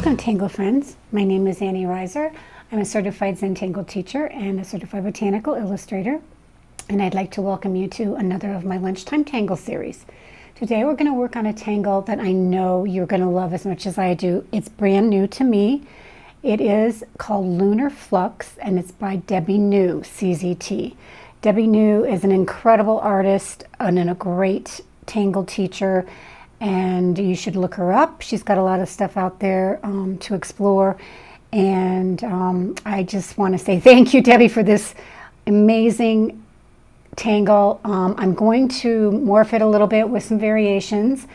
Welcome, Tangle friends. My name is Annie Reiser. I'm a certified Zentangle teacher and a certified botanical illustrator, and I'd like to welcome you to another of my Lunchtime Tangle series. Today we're going to work on a tangle that I know you're going to love as much as I do. It's brand new to me. It is called Lunar Flux, and it's by Debbie New, CZT. Debbie New is an incredible artist and a great tangle teacher, and you should look her up. She's got a lot of stuff out there to explore, and I just want to say thank you, Debbie, for this amazing tangle. I'm going to morph it a little bit with some variations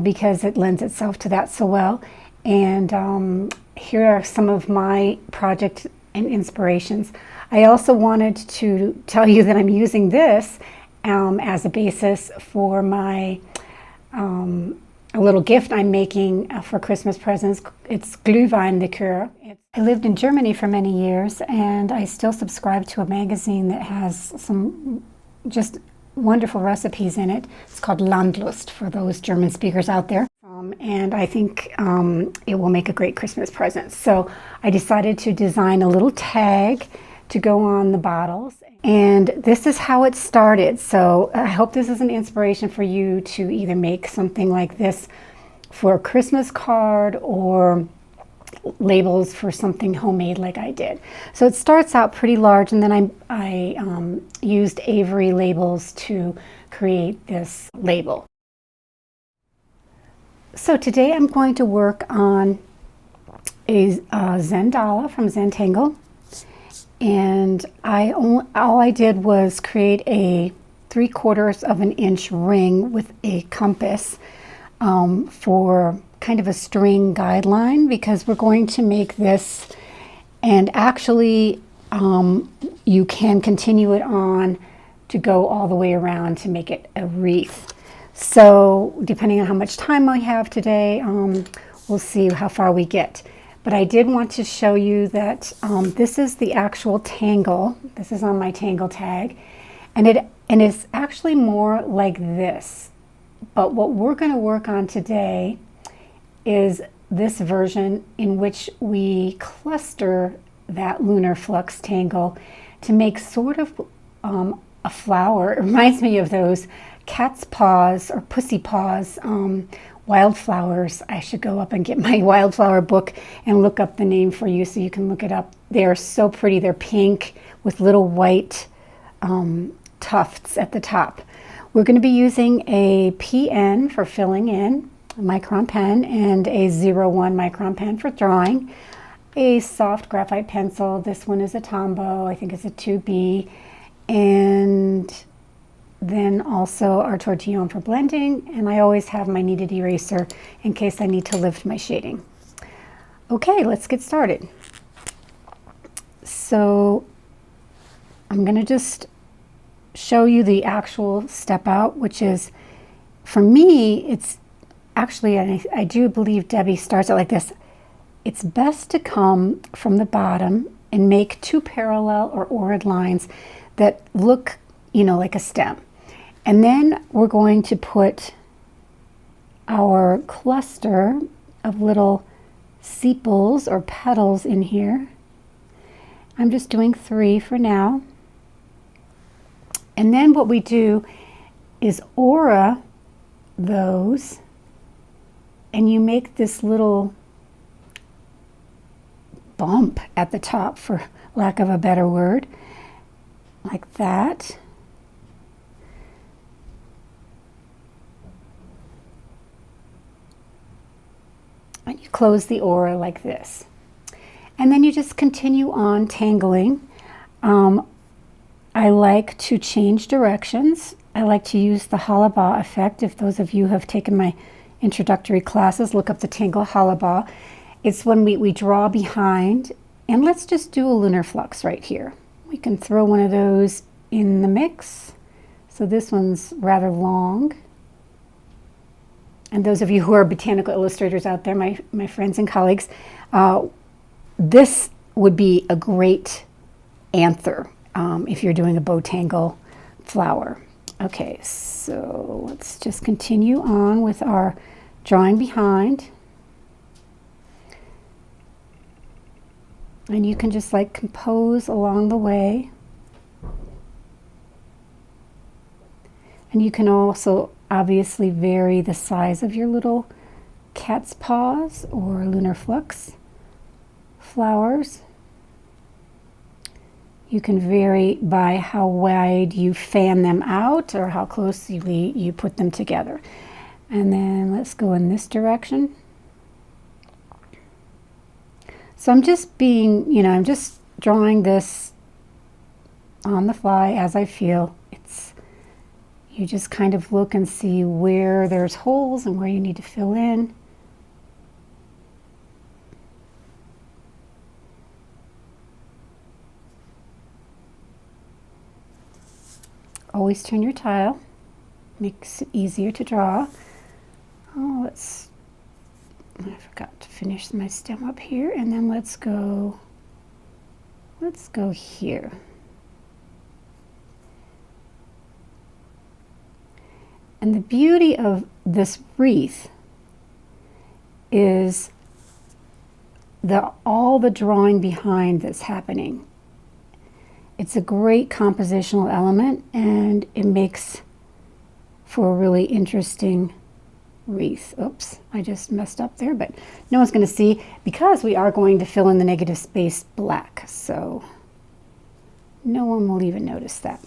because it lends itself to that so well. And here are some of my project and inspirations. I also wanted to tell you that I'm using this as a basis for my a little gift I'm making for Christmas presents. It's Glühwein liqueur. I lived in Germany for many years, and I still subscribe to a magazine that has some just wonderful recipes in it. It's called Landlust for those German speakers out there. And I think it will make a great Christmas present. So I decided to design a little tag to go on the bottles. And this is how it started. So I hope this is an inspiration for you to either make something like this for a Christmas card or labels for something homemade like I did. So it starts out pretty large, and then I used Avery labels to create this label. So today I'm going to work on a Zendala from Zentangle. And all I did was create a 3/4 of an inch ring with a compass for kind of a string guideline, because we're going to make this, and actually you can continue it on to go all the way around to make it a wreath. So depending on how much time I have today, we'll see how far we get. But I did want to show you that this is the actual tangle. This is on my tangle tag, and it's actually more like this. But what we're going to work on today is this version in which we cluster that Lunar Flux tangle to make sort of a flower. It reminds me of those cat's paws or pussy paws wildflowers. I should go up and get my wildflower book and look up the name for you so you can look it up. They're so pretty. They're pink with little white tufts at the top. We're going to be using a PN for filling in, a micron pen, and a 01 micron pen for drawing, a soft graphite pencil. This one is a Tombow. I think it's a 2B. And then also our tortillion for blending, and I always have my kneaded eraser in case I need to lift my shading. Okay, let's get started. So I'm going to just show you the actual step out, which is, for me, it's actually, and I do believe Debbie starts it like this. It's best to come from the bottom and make 2 parallel or orid lines that look, like a stem. And then we're going to put our cluster of little sepals or petals in here. I'm just doing 3 for now. And then what we do is aura those, and you make this little bump at the top, for lack of a better word, like that. And you close the aura like this. And then you just continue on tangling. I like to change directions. I like to use the halaba effect. If those of you have taken my introductory classes, look up the Tangle halaba. It's when we draw behind. And let's just do a Lunar Flux right here. We can throw one of those in the mix. So this one's rather long. And those of you who are botanical illustrators out there, my friends and colleagues, this would be a great anther if you're doing a bow tangle flower. Okay, so let's just continue on with our drawing behind. And you can just like compose along the way. And you can also obviously vary the size of your little cat's paws or Lunar Flux flowers. You can vary by how wide you fan them out or how closely you put them together. And then let's go in this direction. So I'm just being, I'm just drawing this on the fly as I feel. You just kind of look and see where there's holes and where you need to fill in. Always turn your tile. Makes it easier to draw. Oh, I forgot to finish my stem up here, and then let's go here. And the beauty of this wreath is all the drawing behind that's happening. It's a great compositional element, and it makes for a really interesting wreath. Oops, I just messed up there, but no one's going to see because we are going to fill in the negative space black, so no one will even notice that.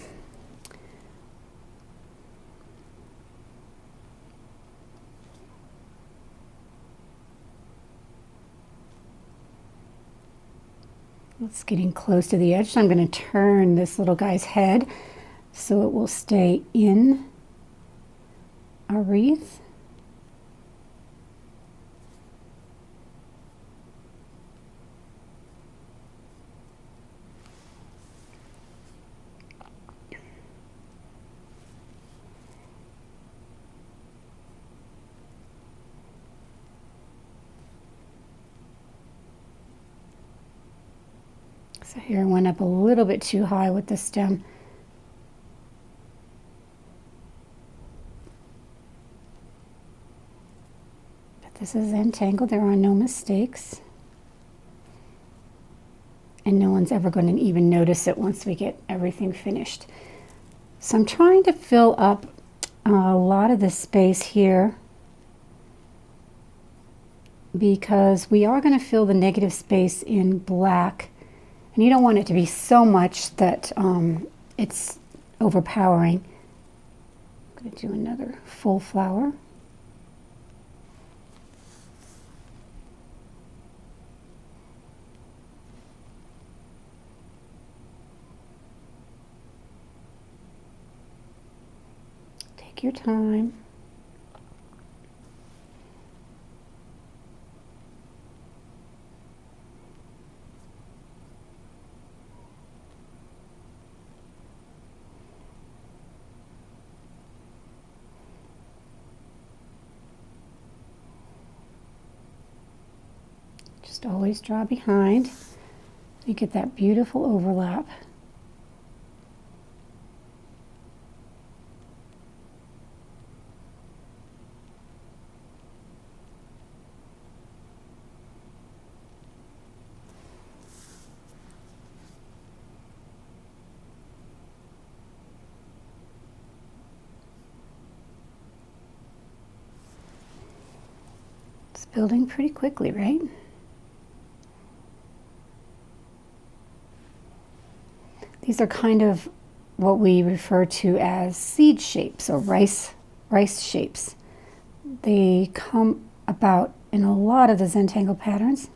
It's getting close to the edge, so I'm going to turn this little guy's head so it will stay in our wreath. So here I went up a little bit too high with the stem. But this is Zentangle. There are no mistakes. And no one's ever going to even notice it once we get everything finished. So I'm trying to fill up a lot of this space here because we are going to fill the negative space in black. And you don't want it to be so much that it's overpowering. I'm going to do another full flower. Take your time. Just always draw behind. You get that beautiful overlap. It's building pretty quickly, right? These are kind of what we refer to as seed shapes or rice shapes. They come about in a lot of the Zentangle patterns.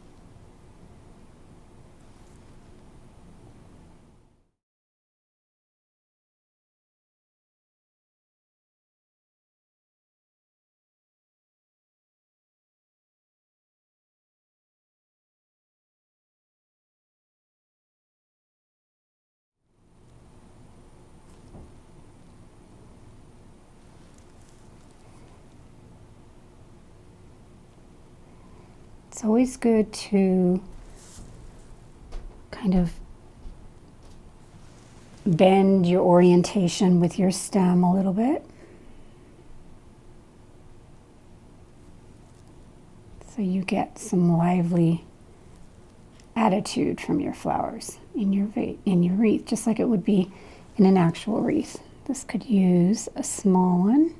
It's always good to kind of bend your orientation with your stem a little bit. So you get some lively attitude from your flowers in your wreath, just like it would be in an actual wreath. This could use a small one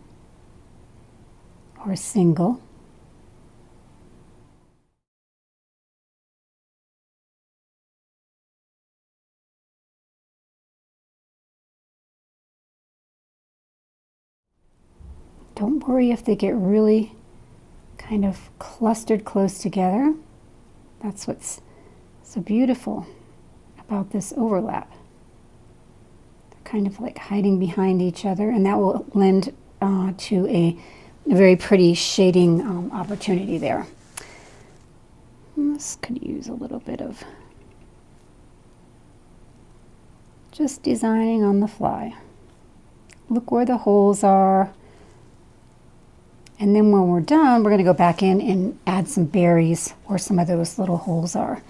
or a single. Don't worry if they get really kind of clustered close together. That's what's so beautiful about this overlap. They're kind of like hiding behind each other, and that will lend to a very pretty shading opportunity there. This could use a little bit of just designing on the fly. Look where the holes are. And then when we're done, we're going to go back in and add some berries where some of those little holes are.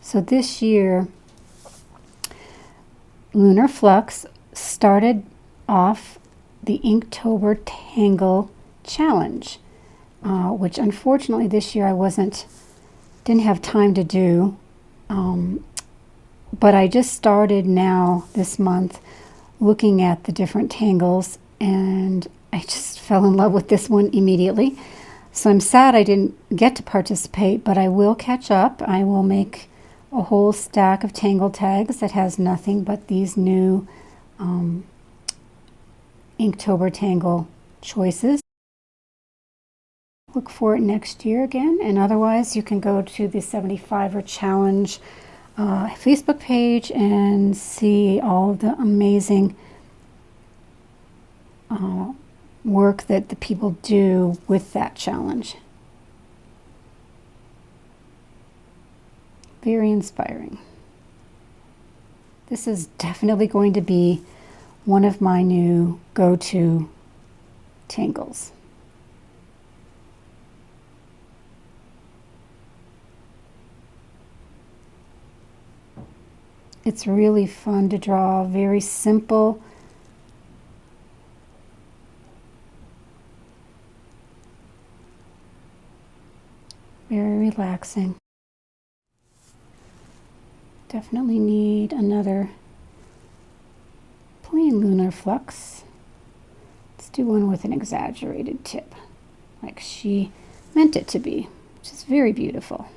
So this year, Lunar Flux started off the Inktober Tangle Challenge, which unfortunately this year I didn't have time to do, but I just started now this month looking at the different tangles, and I just fell in love with this one immediately. So I'm sad I didn't get to participate, but I will catch up. I will make a whole stack of tangle tags that has nothing but these new Inktober Tangle choices. Look for it next year again, and otherwise you can go to the 75er Challenge Facebook page and see all of the amazing work that the people do with that challenge. Very inspiring. This is definitely going to be one of my new go-to tangles. It's really fun to draw, very simple. Very relaxing. Definitely need another plain Lunar Flux. Let's do one with an exaggerated tip, like she meant it to be, which is very beautiful.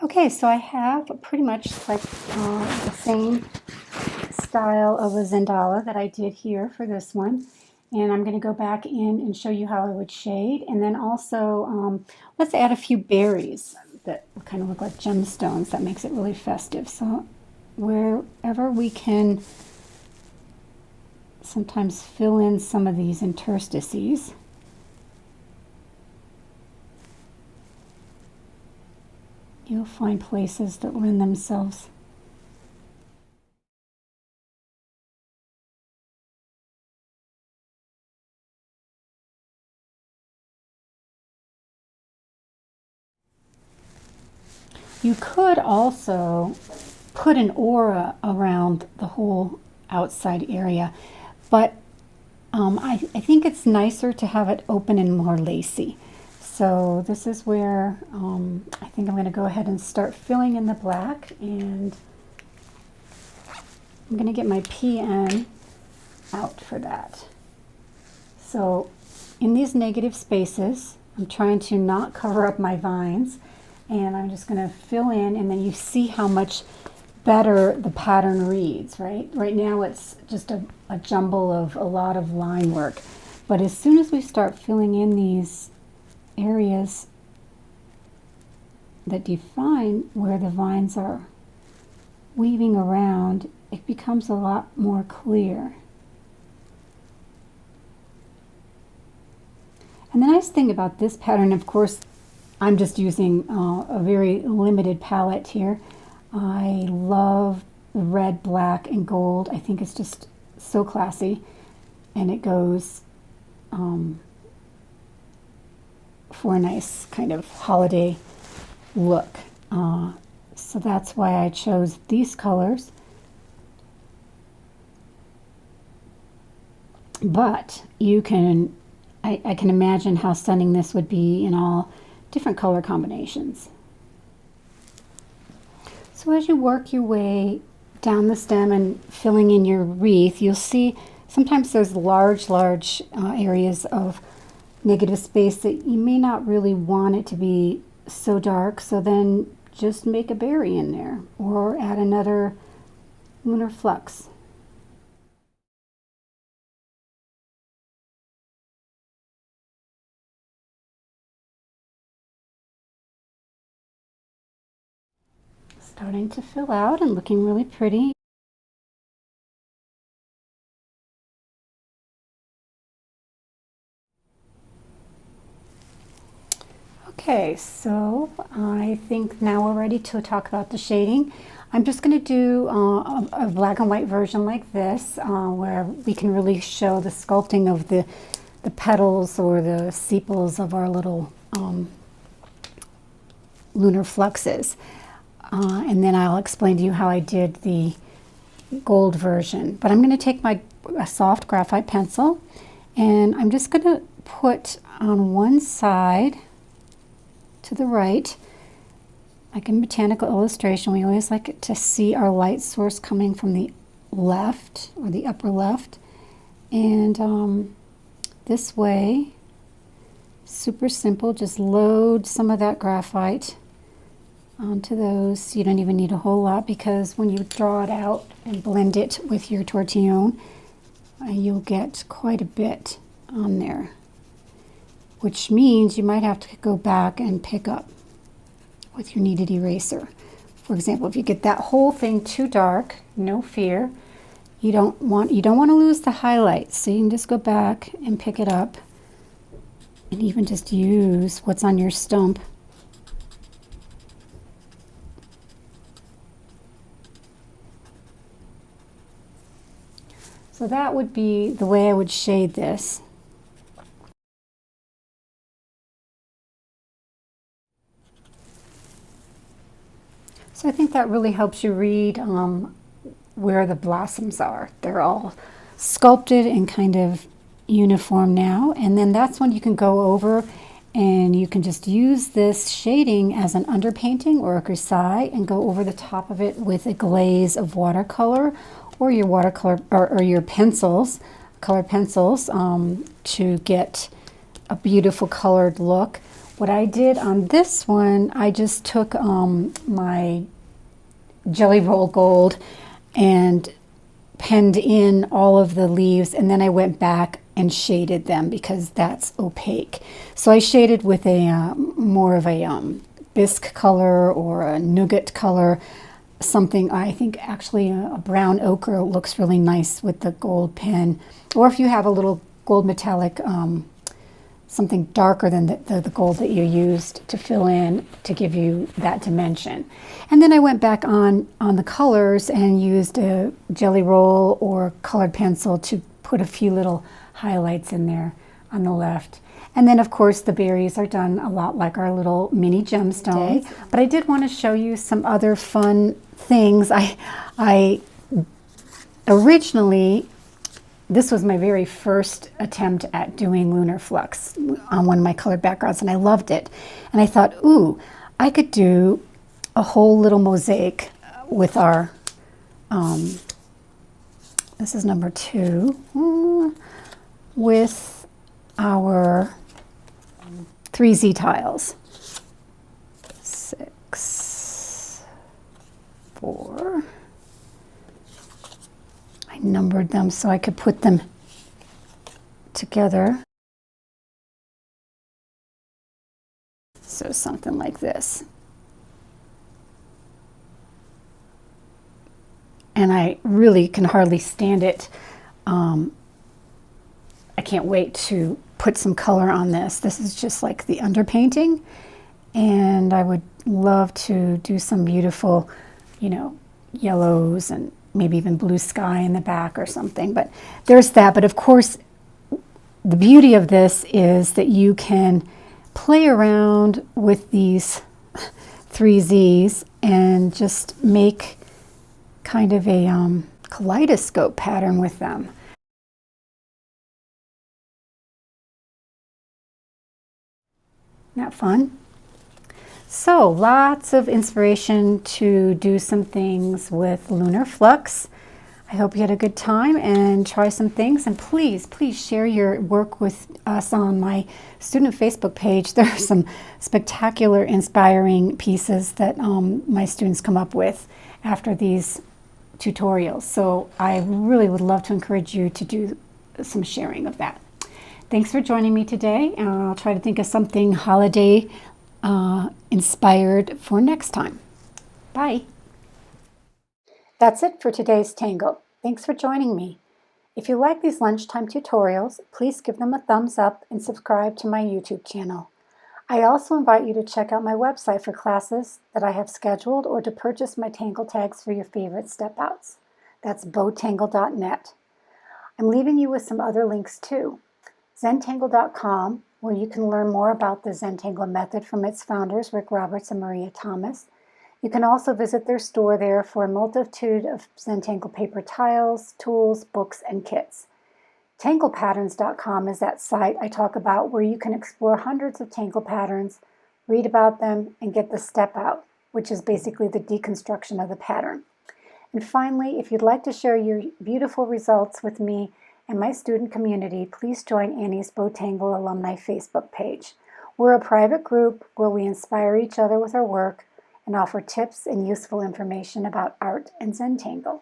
Okay, so I have pretty much like the same style of a Zendala that I did here for this one. And I'm going to go back in and show you how I would shade. And then also, let's add a few berries that kind of look like gemstones. That makes it really festive. So wherever we can sometimes fill in some of these interstices. You'll find places that lend themselves. You could also put an aura around the whole outside area, but I think it's nicer to have it open and more lacy. So this is where I think I'm going to go ahead and start filling in the black, and I'm going to get my PN out for that. So in these negative spaces, I'm trying to not cover up my vines, and I'm just going to fill in, and then you see how much better the pattern reads, right? Right now it's just a jumble of a lot of line work, but as soon as we start filling in these areas that define where the vines are weaving around, it becomes a lot more clear. And the nice thing about this pattern, of course, I'm just using a very limited palette here. I love red, black, and gold. I think it's just so classy, and it goes for a nice kind of holiday look. So that's why I chose these colors. But you can, I can imagine how stunning this would be in all different color combinations. So as you work your way down the stem and filling in your wreath, you'll see sometimes there's large areas of negative space that you may not really want it to be so dark, so then just make a berry in there or add another Lunar Flux. Starting to fill out and looking really pretty. Okay, so I think now we're ready to talk about the shading. I'm just going to do a black and white version like this, where we can really show the sculpting of the petals or the sepals of our little lunar fluxes. And then I'll explain to you how I did the gold version. But I'm going to take a soft graphite pencil, and I'm just going to put on one side to the right. Like in botanical illustration, we always like to see our light source coming from the left or the upper left. And this way, super simple, just load some of that graphite onto those. You don't even need a whole lot, because when you draw it out and blend it with your tortillion, you'll get quite a bit on there, which means you might have to go back and pick up with your kneaded eraser. For example, if you get that whole thing too dark, no fear. You don't want to lose the highlights, so you can just go back and pick it up and even just use what's on your stump. So that would be the way I would shade this. So I think that really helps you read where the blossoms are. They're all sculpted and kind of uniform now, and then that's when you can go over and you can just use this shading as an underpainting or a grisaille and go over the top of it with a glaze of watercolor or your watercolor or your pencils, colored pencils, to get a beautiful colored look. What I did on this one, I just took my Jelly Roll Gold and penned in all of the leaves, and then I went back and shaded them because that's opaque. So I shaded with a more of a bisque color or a nougat color, something. I think actually a brown ochre looks really nice with the gold pen, or if you have a little gold metallic, something darker than the gold that you used to fill in to give you that dimension. And then I went back on the colors and used a Jelly Roll or colored pencil to put a few little highlights in there on the left. And then of course the berries are done a lot like our little mini gemstones. But I did want to show you some other fun things. I originally, this was my very first attempt at doing Lunar Flux on one of my colored backgrounds, and I loved it. And I thought, ooh, I could do a whole little mosaic with our, this is number 2, with our 3Z tiles. 6, 4. I numbered them so I could put them together. So something like this. and I really can hardly stand it. I can't wait to put some color on this. This is just like the underpainting, and I would love to do some beautiful, you know, yellows and maybe even blue sky in the back or something. But there's that. But of course, the beauty of this is that you can play around with these 3Zs and just make kind of a kaleidoscope pattern with them. Isn't that fun? So lots of inspiration to do some things with Lunar Flux. I hope you had a good time and try some things. And please, please share your work with us on my student Facebook page. There are some spectacular, inspiring pieces that my students come up with after these tutorials. So I really would love to encourage you to do some sharing of that. Thanks for joining me today, and I'll try to think of something holiday inspired for next time. Bye. That's it for today's Tangle. Thanks for joining me. If you like these lunchtime tutorials, please give them a thumbs up and subscribe to my YouTube channel. I also invite you to check out my website for classes that I have scheduled or to purchase my Tangle tags for your favorite step outs. That's bowtangle.net. I'm leaving you with some other links too. Zentangle.com, where you can learn more about the Zentangle method from its founders, Rick Roberts and Maria Thomas. You can also visit their store there for a multitude of Zentangle paper tiles, tools, books, and kits. Tanglepatterns.com is that site I talk about where you can explore hundreds of Tangle patterns, read about them, and get the step out, which is basically the deconstruction of the pattern. And finally, if you'd like to share your beautiful results with me and my student community, please join Annie's Bowtangle Alumni Facebook page. We're a private group where we inspire each other with our work and offer tips and useful information about art and Zentangle.